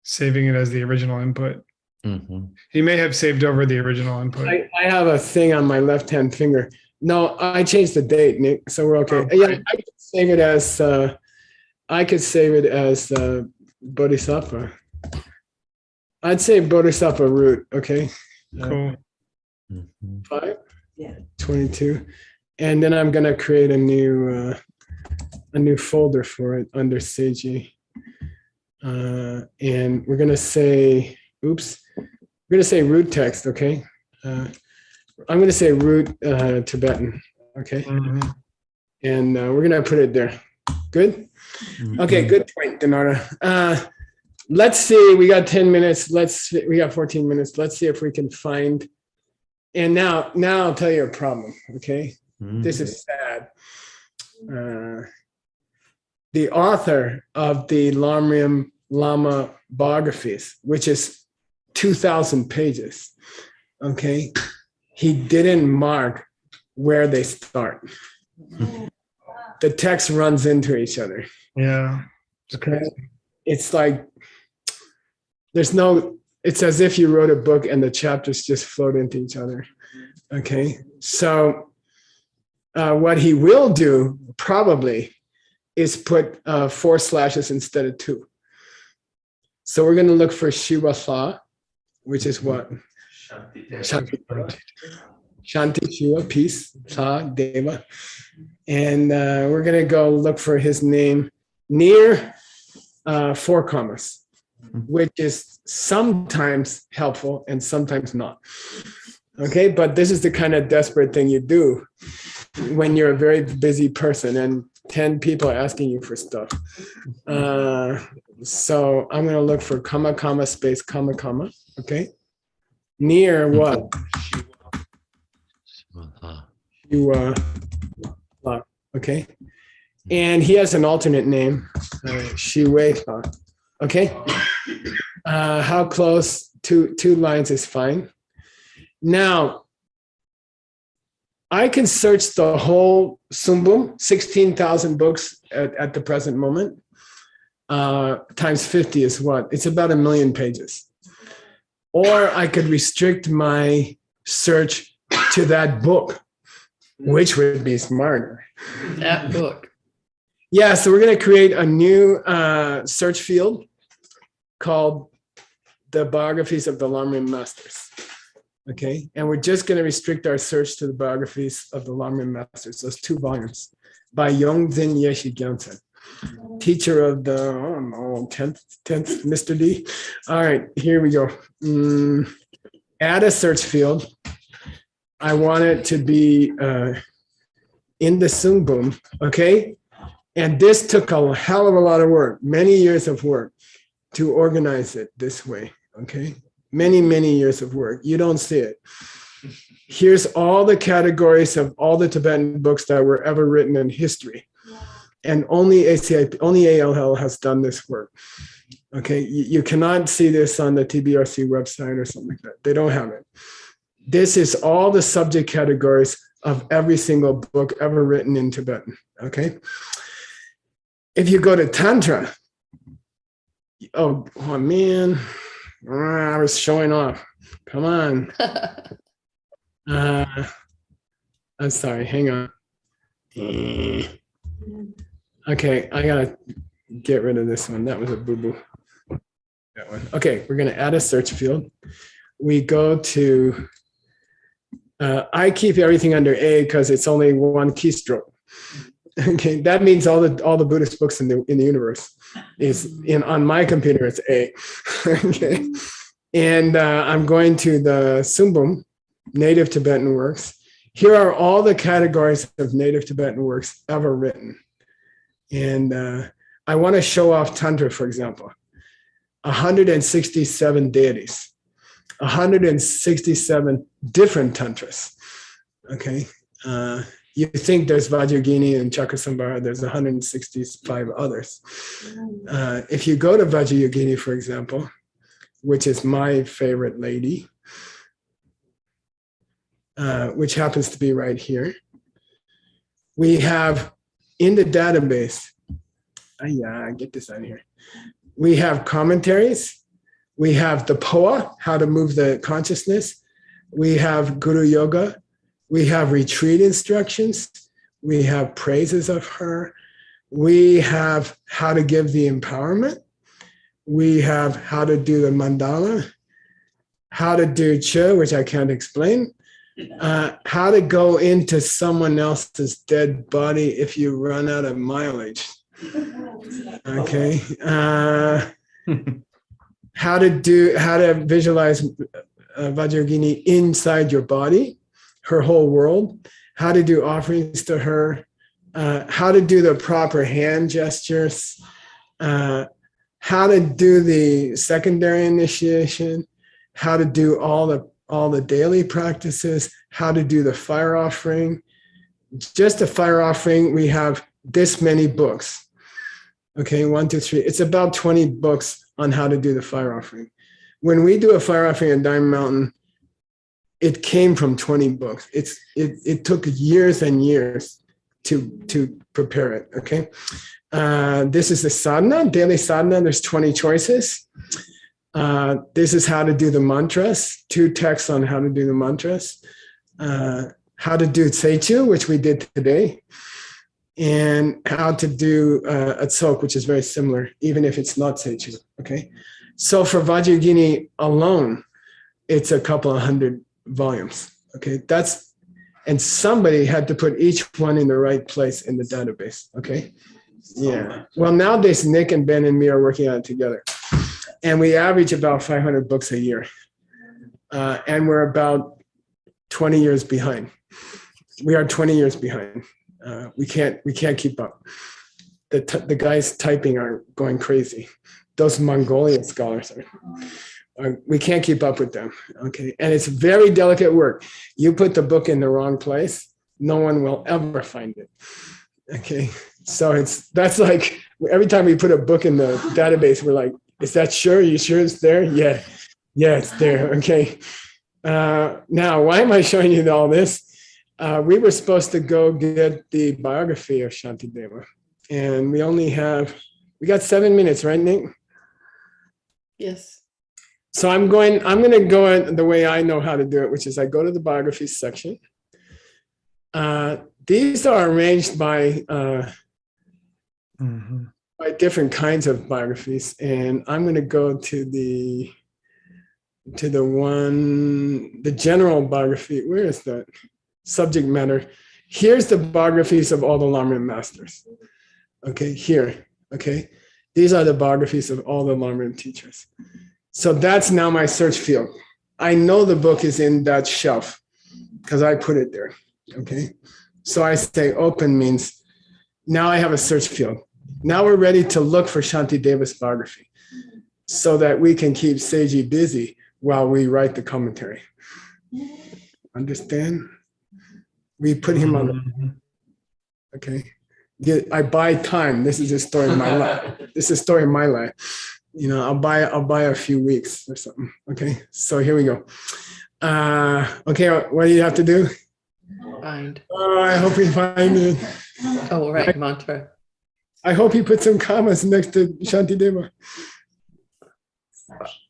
saving it as the original input. Mhm. He may have saved over the original input. I have a thing on my left-hand finger. No, I changed the date, Nick, so we're okay. Oh, Yeah, great. I could save it as Bodhisattva. I'd say Bodhisattva root, okay? Cool. Mhm. 5? Yeah. 22. And then I'm gonna create a new folder for it under Seiji. And we're gonna say, oops, we're gonna say root text, okay? I'm gonna say root Tibetan, okay? Mhm. And we're gonna put it there. Good? Okay, good point, Denara. Let's see, we got 10 minutes. We got 14 minutes. Let's see if we can find, and now I'll tell you a problem, okay? This is sad. The author of the Lamrim Lama biographies, which is 2,000 pages, okay? He didn't mark where they start. The text runs into each other. Yeah. Okay. It's like it's as if you wrote a book and the chapters just float into each other. Okay. So what he will do probably is put 4 slashes instead of 2. So we're going to look for Shiva Tha, which is what? Shanti Shiva, peace, Tha, Deva. And we're going to go look for his name near 4 commas, which is sometimes helpful and sometimes not. Okay, but this is the kind of desperate thing you do when you're a very busy person and 10 people are asking you for stuff. So I'm going to look for comma, comma, space, comma, comma. Okay, near what? You okay, and he has an alternate name, Shiwei. Okay, how close? Two lines is fine. Now, I can search the whole Sumbum, 16,000 books at the present moment. Times 50 is what? It's about 1 million pages. Or I could restrict my search to that book, which would be smarter. That book. Yeah, so we're going to create a new search field called the biographies of the Lamrim masters. Okay, and we're just going to restrict our search to the biographies of the Lamrim masters, those 2 volumes by Xuanzang Yeshi Gyaltsen, teacher of the 10th Mr. D. All right, here we go. Add a search field. I want it to be in the Sumbum, okay? And this took a hell of a lot of work, many years of work to organize it this way, okay? Many, many years of work. You don't see it. Here's all the categories of all the Tibetan books that were ever written in history. And only ALL has done this work. Okay, you cannot see this on the TBRC website or something like that. They don't have it. This is all the subject categories of every single book ever written in Tibetan. Okay. If you go to Tantra, oh man, I was showing off. Come on. I'm sorry, hang on. Okay, I gotta get rid of this one. That was a boo-boo. That one. Okay, we're gonna add a search field. We go to, I keep everything under A because it's only 1 keystroke. Okay, that means all the Buddhist books in the universe is on my computer. It's A. Okay, and I'm going to the Sumbum, Native Tibetan works. Here are all the categories of Native Tibetan works ever written, and I want to show off Tantra, for example. 167 deities. 167 different tantras. Okay. You think there's Vajrayogini and Chakrasambhara, there's 165 others. If you go to Vajrayogini, for example, which is my favorite lady, which happens to be right here, we have in the database, get this out of here. We have commentaries. We have the POA, how to move the consciousness. We have Guru Yoga. We have retreat instructions. We have praises of her. We have how to give the empowerment. We have how to do the mandala, how to do Che, which I can't explain, how to go into someone else's dead body if you run out of mileage. Okay. How to visualize Vajrayogini inside your body, her whole world, how to do offerings to her, how to do the proper hand gestures, how to do the secondary initiation, how to do all the daily practices, how to do the fire offering. Just a fire offering, we have this many books. Okay, 1, 2, 3. It's about 20 books on how to do the fire offering. When we do a fire offering at Diamond Mountain, it came from 20 books. It took years and years to prepare it. Okay, this is the sadhana, daily sadhana. There's 20 choices. This is how to do the mantras. 2 texts on how to do the mantras. How to do Seichu, which we did today, and how to do a tsok, which is very similar, even if it's not Seichu. Okay, so for Vajrayogini alone, it's a couple of 100 volumes. Okay, and somebody had to put each one in the right place in the database. Okay, yeah. Well, nowadays Nick and Ben and me are working on it together, and we average about 500 books a year, and we're about 20 years behind. We are 20 years behind. We can't keep up. The guys typing are going crazy. Those Mongolian scholars we can't keep up with them. Okay, and it's very delicate work. You put the book in the wrong place, no one will ever find it. Okay, so that's like every time we put a book in the database, we're like, is that sure? Are you sure it's there? Yeah, it's there. Okay. Now, why am I showing you all this? We were supposed to go get the biography of Shantideva, and we got 7 minutes, right, Nick? Yes. So I'm going to go the way I know how to do it, which is I go to the biography section. These are arranged by different kinds of biographies, and I'm going to go to the general biography. Where is that? Subject matter. Here's the biographies of all the Lamrim masters. Okay, here. Okay, these are the biographies of all the Lamrim teachers. So that's now my search field. I know the book is in that shelf because I put it there. Okay, so I say open means now I have a search field. Now we're ready to look for Shantideva's biography so that we can keep Seiji busy while we write the commentary. Understand? We put him on the, okay. I buy time. This is a story of my life. This is a story of my life. You know, I'll buy a few weeks or something. Okay, so here we go. Okay, what do you have to do? Find. Oh, I hope you find it. Oh, right, mantra. I hope you put some commas next to Shantideva.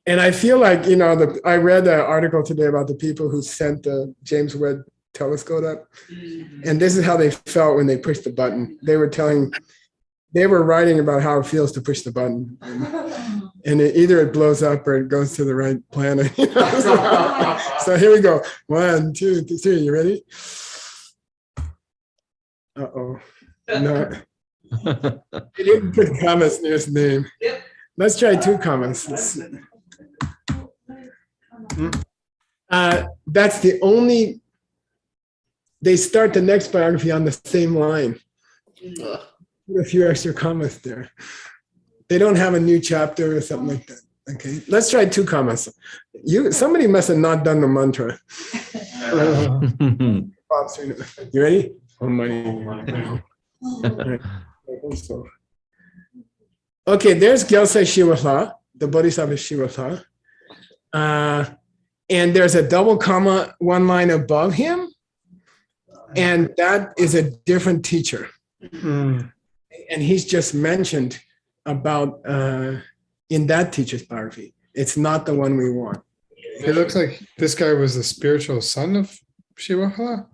And I feel like, you know, I read an article today about the people who sent the James Webb telescope up. And this is how they felt when they pushed the button. They were writing about how it feels to push the button. And either it blows up or it goes to the right planet. You know? So here we go. 1, 2, 3. You ready? Uh-oh. No. He didn't put commas near his name. Yep. Let's try 2 commas. That's the only. They start the next biography on the same line. Put a few extra commas there. They don't have a new chapter or something like that. Okay, let's try 2 commas. Somebody must have not done the mantra. You ready? So. Okay, there's Gyaltsai Shiwatha, the Bodhisattva Shiwatha. And there's a double comma 1 line above him. And that is a different teacher. And he's just mentioned about in that teacher's biography. It's not the one we want. It looks like this guy was the spiritual son of Shivahala.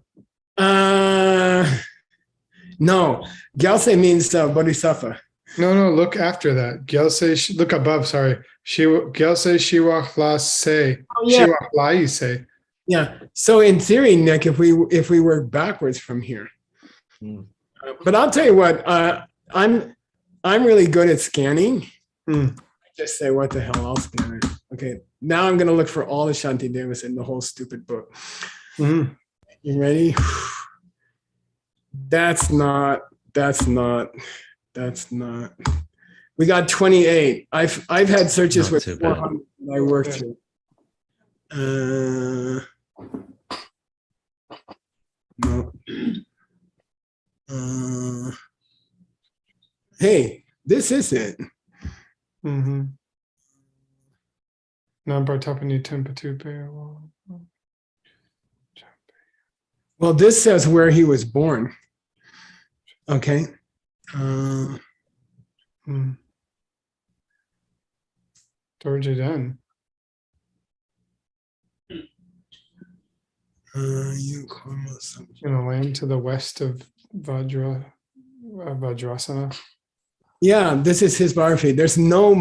No, Gyaltsai means Bodhisattva. No, look after that. Gyaltsai, look above, sorry. Gyaltsai Shiwahala Se. Shiwahala Se. Yeah. So in theory, Nick, if we work backwards from here. But I'll tell you what, I'm really good at scanning. I just say, what the hell, I'll scan it. Okay, now I'm going to look for all the Shanti Devas in the whole stupid book. You ready? That's not. We got 28. I've had searches with 400 I worked through. No. Hey, this is it. Nambartapani Tempatu Bear. Well, this says where he was born. Okay. Dorjidan. In a land to the west of Vajrasana. Yeah, this is his biography. There's no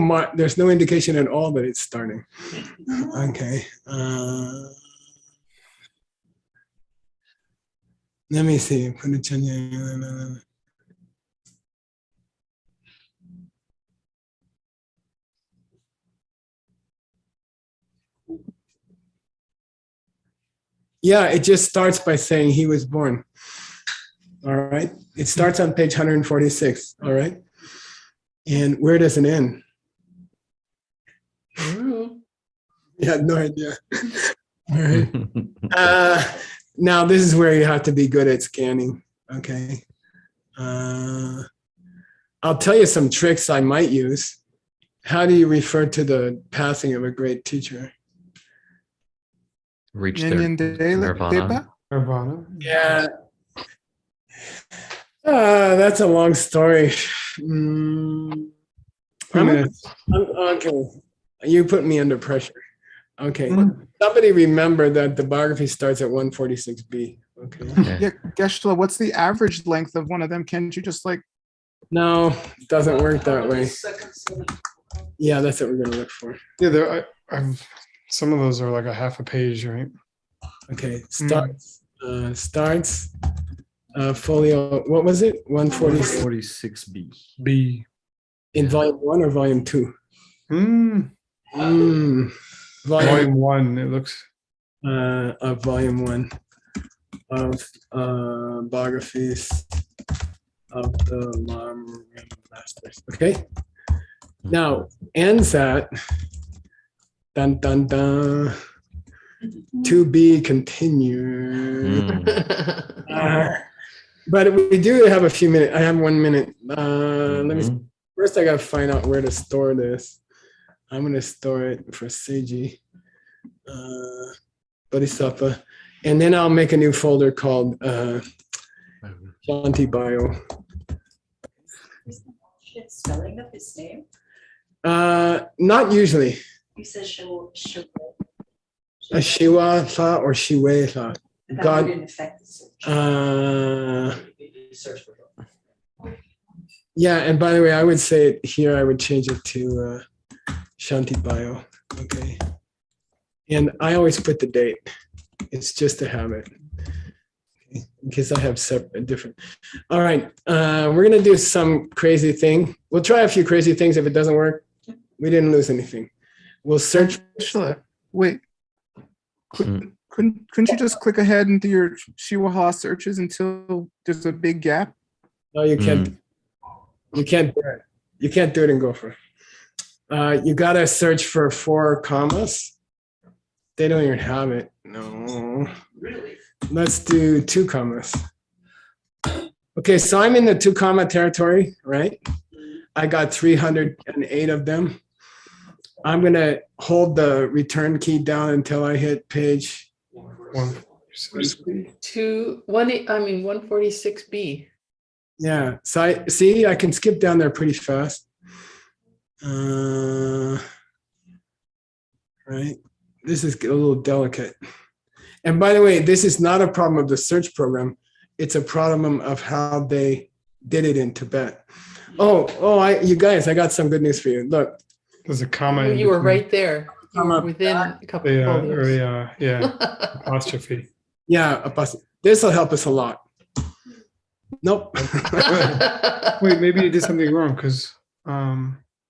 indication at all that it's starting. Okay. Let me see. Yeah, it just starts by saying he was born. All right. It starts on page 146. All right. And where does it end? Yeah, no idea. All right. Now this is where you have to be good at scanning. Okay. I'll tell you some tricks I might use. How do you refer to the passing of a great teacher? Reach their nirvana. Yeah. That's a long story. Okay. You put me under pressure. Okay. Somebody remember that the biography starts at 146b. Okay. Yeah, Geshe, what's the average length of one of them? Can't you just like? No, it doesn't work that way. Yeah, that's what we're going to look for. Yeah, some of those are like a half a page, right? Okay. Starts. Folio. What was it? 146b. B. In volume 1 or volume 2? Volume 1. It looks. Of volume 1 of biographies of the Lam Masters. Okay. Now ends at dun dun dun. To be continued. But we do have a few minutes. I have 1 minute. Let me see. First, I got to find out where to store this. I'm going to store it for Seiji Bodhisattva. And then I'll make a new folder called Shanti Bio. Spelling of his name? Not usually. You said Shiwa. A Shiwa Tha or Shiwe Tha. God didn't affect the search. Yeah, and by the way, I would say it here, I would change it to Shanti Bio. Okay. And I always put the date. It's just a habit. Okay. In case I have different. All right. We're going to do some crazy thing. We'll try a few crazy things. If it doesn't work, we didn't lose anything. We'll search. Wait. Couldn't you just click ahead into your Shiwahala searches until there's a big gap? No, you can't. You can't do it. You can't do it in Gopher. You gotta search for 4 commas. They don't even have it. No. Really? Let's do 2 commas. Okay, so I'm in the 2 comma territory, right? I got 308 of them. I'm gonna hold the return key down until I hit page. 146B. Yeah, so I see I can skip down there pretty fast. Right, this is a little delicate. And by the way, this is not a problem of the search program. It's a problem of how they did it in Tibet. You guys, I got some good news for you. Look, There's a comma. Well, in you were between. right there. You were within a couple The, of or folios. apostrophe. yeah, this will help us a lot. Nope. Wait, maybe you did something wrong because.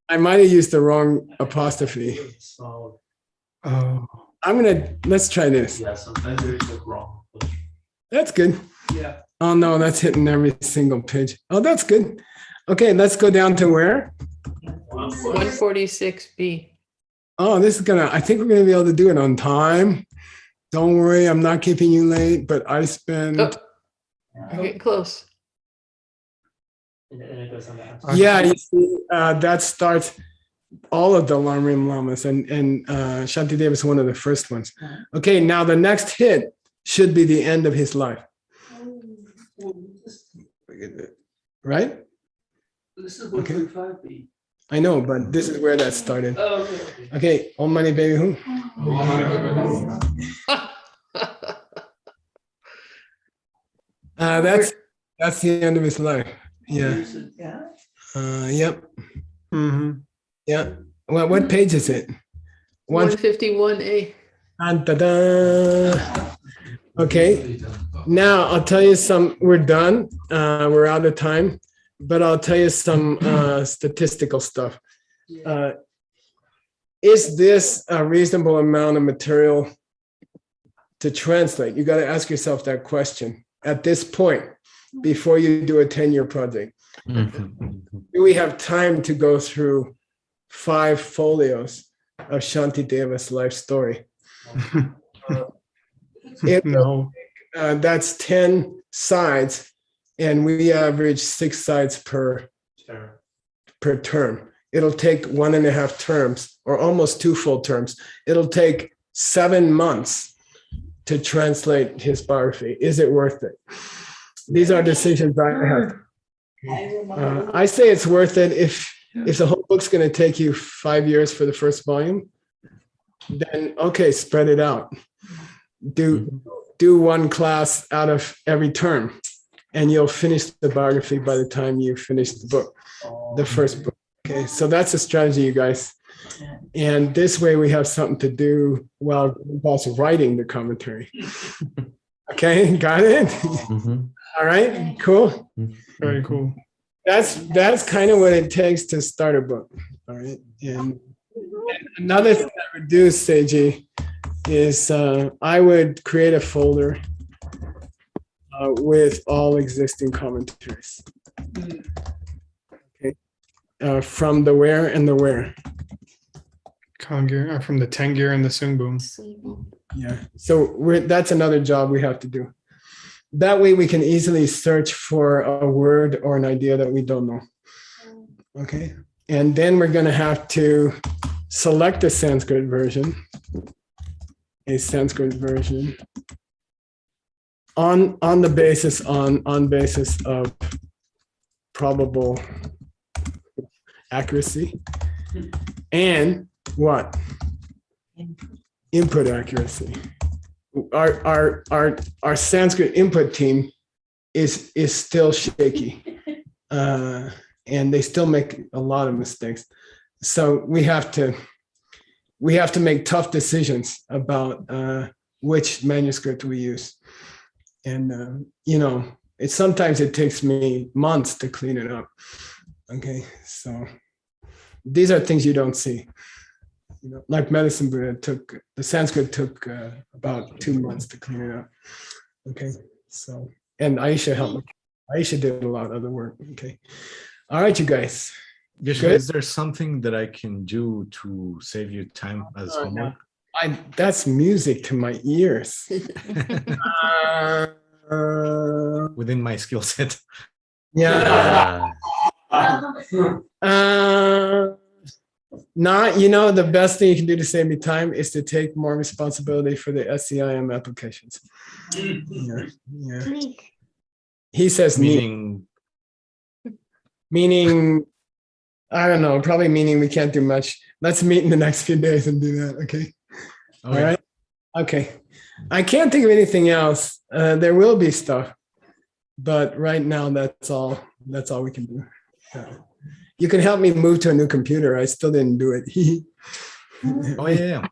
I might have used the wrong apostrophe. Oh. Let's try this. Yeah, sometimes they look wrong. That's good. Yeah. Oh no, that's hitting every single page. Oh, that's good. Okay, let's go down to where? 146B. Oh, I think we're gonna be able to do it on time. Don't worry, I'm not keeping you late, but I spend. Oh, you're getting close. And it goes on that. Yeah, you see, that starts all of the Lamrim Lamas, and Shantideva is one of the first ones. Okay, now the next hit should be the end of his life. Right? This is Okay. 145B. I know, but this is where that started. Oh, okay. Okay, Om Mani Baby Hum. That's the end of his life. Yeah. Yeah. Yep. Mhm. Yeah. Well, what page is it? 151A. Da-da. Okay. Now I'll tell you some. We're done. We're out of time, but I'll tell you some statistical stuff. Is this a reasonable amount of material to translate? You got to ask yourself that question at this point before you do a 10-year project. Do we have time to go through 5 folios of Shantideva's life story? No. That's 10 sides, and we average 6 sides per term. It'll take 1.5 terms, or almost 2 full terms. It'll take 7 months to translate his biography. Is it worth it? These are decisions I have. I say it's worth it if the whole book's going to take you 5 years for the first volume. Then okay, spread it out. Do 1 class out of every term, and you'll finish the biography by the time you finish the book, the first book. Okay, so that's a strategy, you guys. And this way we have something to do while also writing the commentary. Okay, got it? All right, cool. Very cool. That's kind of what it takes to start a book. All right. And another thing I would do, Seiji, is I would create a folder with all existing commentaries. Okay. From the where and the where. Kangir, from the Tengir and the Sungbum. Yeah. So that's another job we have to do. That way we can easily search for a word or an idea that we don't know. Okay. And then we're going to have to select a Sanskrit version. A Sanskrit version on the basis of probable accuracy and what? Input accuracy. Our Sanskrit input team is still shaky, and they still make a lot of mistakes. So we have to make tough decisions about which manuscript we use, and sometimes it takes me months to clean it up. Okay, so these are things you don't see. Like Medicine Buddha the Sanskrit took about 2 months to clean it up. Okay, so, and Aisha helped me. Aisha did a lot of the work. Okay, all right, you guys. Geshe, Good. is there something that I can do to save you time as Oh, homework? That's music to my ears. Within my skill set. Yeah. The best thing you can do to save me time is to take more responsibility for the SCIM applications. Yeah. He says meaning, I don't know, probably meaning we can't do much. Let's meet in the next few days and do that. Okay. All right. Okay. I can't think of anything else. There will be stuff, but right now that's all we can do. You can help me move to a new computer. I still didn't do it. Oh yeah.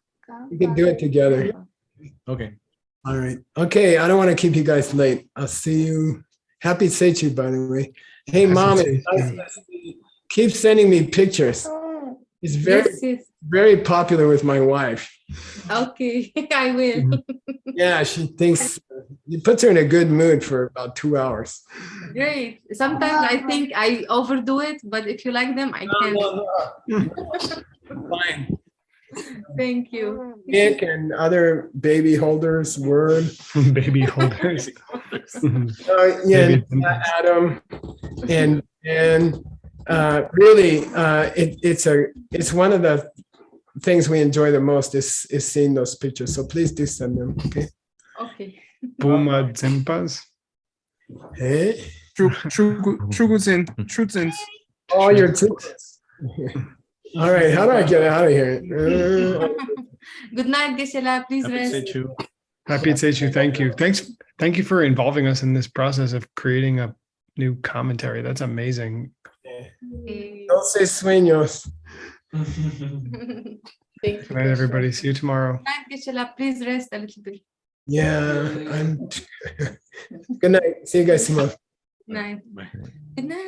We can do it together. Okay. All right. Okay. I don't want to keep you guys late. I'll see you. Happy Seichi, by the way. Hey, Mom, keep sending me pictures. It's very popular with my wife. Okay, I will. Yeah, she thinks it puts her in a good mood for about 2 hours. Great. Sometimes I think I overdo it, but if you like them, I can. Fine. Thank you. Nick and other baby holders, Word. Baby holders. Yeah, Adam, and really, it's one of the things we enjoy the most is seeing those pictures. So please do send them. Okay. Okay. Buma Zimpas. Hey. Shuguzins. Oh, you're too. All right. How do I get out of here? Good night, Geshe-la. Please rest. Happy Seichu. Thank you. Thank you for involving us in this process of creating a new commentary. That's amazing. Dulces sueños. Thank Good you. night, everybody. See you tomorrow. Good night, Geshe-la. Please rest a little bit. Yeah, I'm. Good night. See you guys tomorrow. Night. Good night.